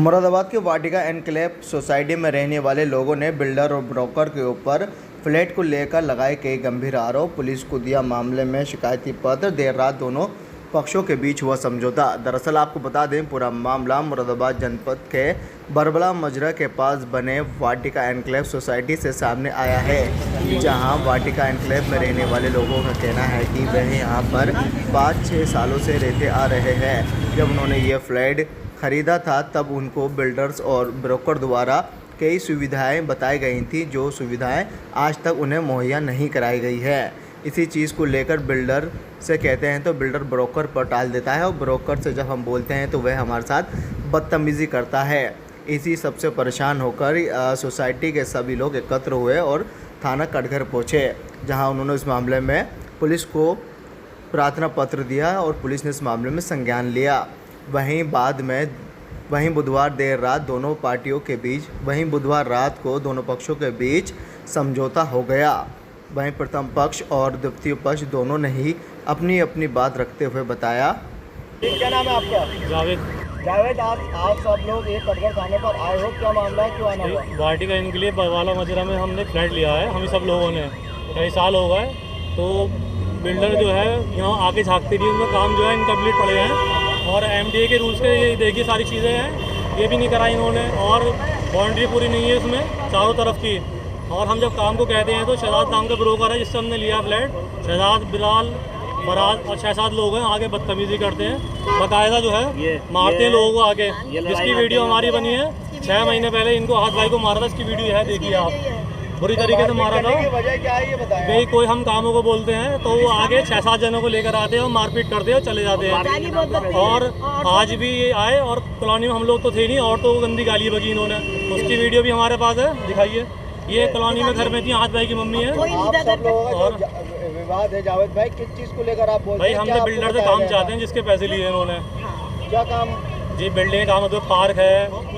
मुरादाबाद के वाटिका enclave society में रहने वाले लोगों ने बिल्डर और ब्रोकर के ऊपर फ्लैट को लेकर लगाए कई गंभीर आरोप। पुलिस को दिया मामले में शिकायती पत्र। देर रात दोनों पक्षों के बीच हुआ समझौता। दरअसल आपको बता दें, पूरा मामला मुरादाबाद जनपद के बरबला मजरा के पास बने वाटिका एनक्लेव सोसाइटी से सामने आया है, जहां वाटिका एनक्लेव में रहने वाले लोगों का कहना है कि वह यहां पर 5-6 सालों से रहते आ रहे हैं। जब उन्होंने ये फ्लैट ख़रीदा था तब उनको बिल्डर्स और ब्रोकर द्वारा कई सुविधाएं बताई गई थी, जो सुविधाएं आज तक उन्हें मुहैया नहीं कराई गई है। इसी चीज़ को लेकर बिल्डर से कहते हैं तो बिल्डर ब्रोकर पर टाल देता है, और ब्रोकर से जब हम बोलते हैं तो वह हमारे साथ बदतमीज़ी करता है। इसी सबसे परेशान होकर सोसाइटी के सभी लोग एकत्र हुए और थाना कटघर पहुँचे, जहाँ उन्होंने इस मामले में पुलिस को प्रार्थना पत्र दिया और पुलिस ने इस मामले में संज्ञान लिया। वहीं बुधवार देर रात बुधवार रात को दोनों पक्षों के बीच समझौता हो गया। वहीं प्रथम पक्ष और द्वितीय पक्ष दोनों ने ही अपनी अपनी बात रखते हुए बताया। क्या नाम है आपका? जावेद, आप सब लोग एक कटघर थाने पर आए हो, क्या मामला है, क्यों आना हुआ? वाटिका एनक्लेव बरबला मजरा में हमने फ्लैट लिया है, हम सब लोगों ने कई साल हो गए। तो बिल्डर जो है यहाँ आके झाँकते रही, उनका काम जो है इनकम्प्लीट पड़े हैं, और एमडीए के रूल्स के ये देखिए सारी चीज़ें हैं, ये भी नहीं कराई इन्होंने, और बाउंड्री पूरी नहीं है इसमें चारों तरफ की। और हम जब काम को कहते हैं तो शहजाद नाम का ब्रोकर है जिससे हमने लिया फ्लैट, शहजाद, बिलाल, फराज और 6-7 लोग हैं, आगे बदतमीजी करते हैं, बाकायदा जो है मारते हैं लोगों को आगे। जिसकी वीडियो हमारी बनी है 6 महीने पहले, इनको हाथ भाई को मारा था, इसकी वीडियो है, देखिए आप, बुरी तरीके से मारा था। भाई कोई हम कामों को बोलते हैं तो वो आगे 6-7 जनों को लेकर आते हैं और मारपीट करते हैं और चले जाते हैं। और आज भी ये आए, और कॉलोनी में हम लोग तो थे नहीं, और तो गंदी गाली बकी इन्होंने, उसकी वीडियो भी हमारे पास है, दिखाइए। ये कॉलोनी में घर में थी, हाथ भाई की मम्मी है। और विवाद है जावेद भाई, किस चीज़ को लेकर आप बोल रहे हैं? भाई हमने बिल्डर से काम चाहते हैं जिसके पैसे लिए इन्होंने। क्या काम? जी बिल्डिंग काम होते, पार्क है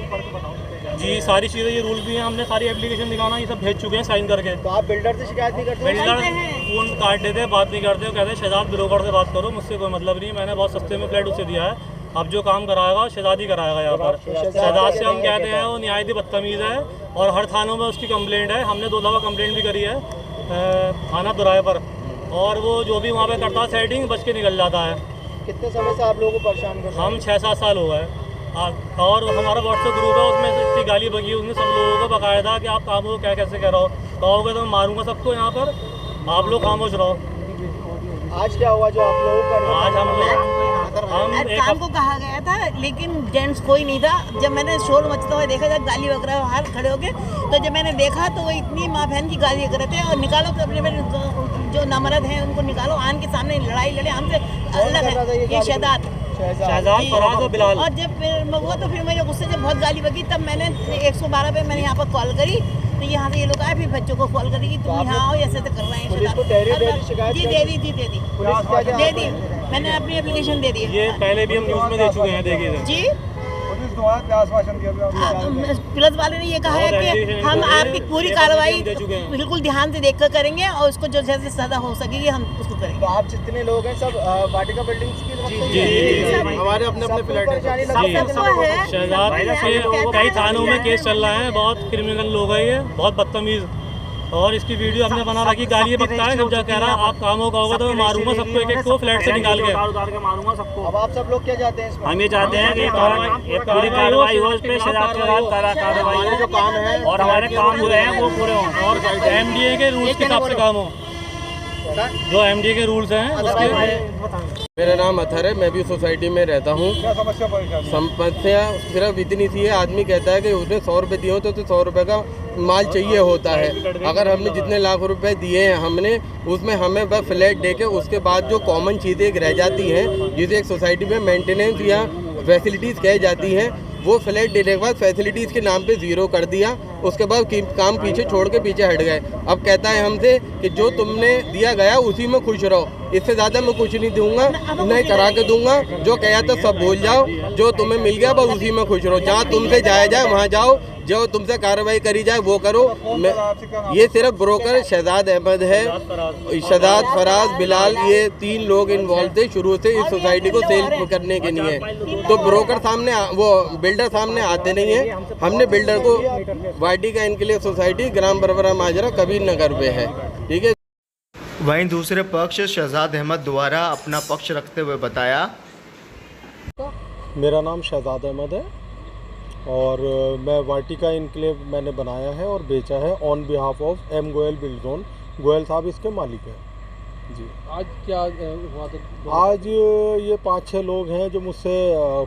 जी, सारी चीज़ें, ये रूल भी हैं, हमने सारी एप्लीकेशन दिखाना, ये सब भेज चुके हैं साइन करके। तो आप बिल्डर से शिकायत नहीं करते? बिल्डर फोन काट देते हैं, बात नहीं करते, कहते हैं शहजाद ब्रोकर से बात करो, मुझसे कोई मतलब नहीं, मैंने बहुत सस्ते में फ्लैट उसे दिया है, अब जो काम कराएगा शहजाद ही कराएगा यहाँ पर। शहजाद से हम कहते हैं वो निहायत ही बदतमीज़ है, और हर थानों में उसकी कंप्लेंट है, हमने 2 दफ़ा कंप्लेंट भी करी है थाना दुराए पर, और वो जो भी वहाँ पे करता है सेटिंग बच के निकल जाता है। कितने समय से आप लोगों को परेशान कर रहे हैं? हम 6-7 साल हो गए, और हमारा व्हाट्सएप ग्रुप है, उसमें इतनी गाली बगी है उसने सब लोगों को बकायदा कि आप काम को क्या कैसे कह रहे हो, कहोगे तो मैं मारूंगा सबको यहाँ पर, आप लोग खामोश रहो। आज क्या हुआ जो आप लोगों का? आज हम काम को कहा गया था, लेकिन जेंट्स कोई नहीं था। जब मैंने शोर मचता हुआ देखा, जब गाली वगैरह बाहर खड़े होके, तो जब मैंने देखा तो वो इतनी माँ बहन की गाली कर रहे थे, और निकालो तो अपने जो नामर्द हैं उनको निकालो, आन के सामने लड़ाई लड़े हमसे अलग है। ये शहजाद, फराज और बिलाल। और जब फिर हुआ तो फिर मेरे गुस्से से बहुत गाली बगी, तब मैंने 112 पे मैंने यहाँ पर कॉल करी, तो यहाँ से ये लोग आए, फिर बच्चों को कॉल करी कि तुम यहाँ आओ, ऐसे तो कर रहे हैं। जी दे दी, मैंने अपनी एप्लीकेशन दे दी। ये पहले भी हम न्यूज़ में दे चुके हैं, देखिए जी। पुलिस वाले ने ये कहा है कि हम आपकी पूरी कार्रवाई बिल्कुल ध्यान से देखकर करेंगे, और उसको जो जैसे सजा हो सकेगी हम उसको करेंगे। तो आप जितने लोग हैं सब वाटिका बिल्डिंग्स की तरफ से? जी, हमारे अपने फ्लैट है। शहजाद कई थानों में केस चल रहा है, बहुत क्रिमिनल लोग हैं ये, बहुत बदतमीज़, और इसकी वीडियो हमने बना रखी, गाली बकता है, जब जा कह रहा है आप कामों का होगा तो मैं मारूंगा सबको, एक को फ्लैट से निकाल के मारूंगा सबको। अब आप सब लोग क्या चाहते हैं इसमें? हम ये चाहते हैं कि पूरी कार्रवाई हो, इस पे शहजाद के बाद कार्रवाई जो काम है और हमारे काम जो है वो पूरे हों, और एमडीए के रूल्स के हिसाब से काम हो, जो एमडीए के रूल्स हैं उसके। मेरा नाम अथर है, मैं भी सोसाइटी में रहता हूँ। समस्या सिर्फ इतनी सी है, आदमी कहता है कि उसने 100 रुपये दिए हो तो 100 रुपये का माल चाहिए होता है। अगर हमने जितने लाख रुपए दिए हैं हमने, उसमें हमें बस फ्लैट दे के उसके बाद जो कॉमन चीज़ें रह जाती हैं, जिसे एक सोसाइटी में मेंटेनेंस या फैसिलिटीज़ कह जाती हैं, वो फ्लैट देने के बाद फैसिलिटीज़ के नाम पे 0 कर दिया, उसके बाद काम पीछे छोड़ के पीछे हट गए। अब कहता है हमसे कि जो तुमने दिया गया उसी में खुश रहो, इससे ज़्यादा मैं कुछ नहीं दूंगा, नहीं करा के दूंगा। जो कहा था सब भूल जाओ, जो तुम्हें मिल गया बस उसी में खुश रहो। जहाँ तुमसे जाया जाए वहाँ जाओ, जो तुमसे कार्रवाई करी जाए वो करो। ये सिर्फ ब्रोकर शहजाद अहमद है, शहजाद, फराज, बिलाल, ये 3 लोग इन्वॉल्व थे शुरू से इस सोसाइटी को सेल करने के लिए। तो ब्रोकर सामने, वो बिल्डर सामने आते नहीं है। हमने बिल्डर को वाटिका इनक्लेव सोसाइटी, ग्राम बरबरा माजरा, कबीर नगर पे है, ठीक है। वहीं दूसरे पक्ष शहजाद अहमद द्वारा अपना पक्ष रखते हुए बताया, मेरा नाम शहजाद अहमद है और मैं वाटिका इनक्लेव मैंने बनाया है और बेचा है on behalf of M Goyal build zone. Goyal साहब इसके मालिक हैं जी। आज क्या हुआ था? आज ये 5-6 लोग हैं जो मुझसे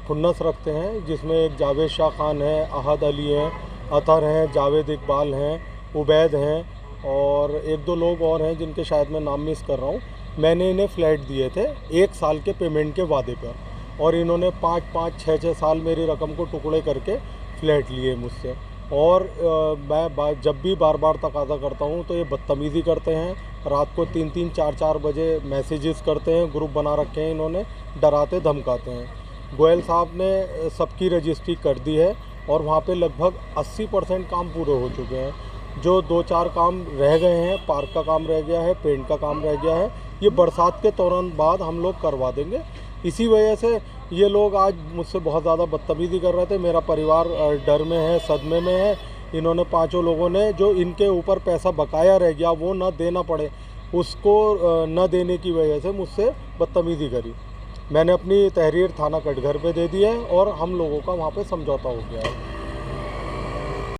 खुन्नस रखते हैं, जिसमें एक जावेद शाह खान है, अहद अली हैं, अतर हैं, जावेद इकबाल हैं, उबैद हैं और 1-2 लोग और हैं जिनके शायद मैं नाम मिस कर रहा हूँ। मैंने इन्हें फ्लैट दिए थे 1 साल के पेमेंट के वादे पर और इन्होंने 5-5, 6-6 साल मेरी रकम को टुकड़े करके फ्लैट लिए मुझसे। और मैं जब भी बार तकाजा करता हूँ तो ये बदतमीज़ी करते हैं। रात को 3-3, 4-4 बजे मैसेजेस करते हैं, ग्रुप बना रखे हैं इन्होंने, डराते धमकाते हैं। गोयल साहब ने सबकी रजिस्ट्री कर दी है और वहाँ पे लगभग 80% काम पूरे हो चुके हैं। जो 2-4 काम रह गए हैं, पार्क का काम रह गया है, पेंट का काम रह गया है, ये बरसात के तुरंत बाद हम लोग करवा देंगे। इसी वजह से ये लोग आज मुझसे बहुत ज़्यादा बदतमीज़ी कर रहे थे। मेरा परिवार डर में है, सदमे में है। इन्होंने 5 लोगों ने जो इनके ऊपर पैसा बकाया रह गया वो न देना पड़े, उसको न देने की वजह से मुझसे बदतमीज़ी करी। मैंने अपनी तहरीर थाना कटघर पे दे दी है और हम लोगों का वहाँ पे समझौता हो गया है।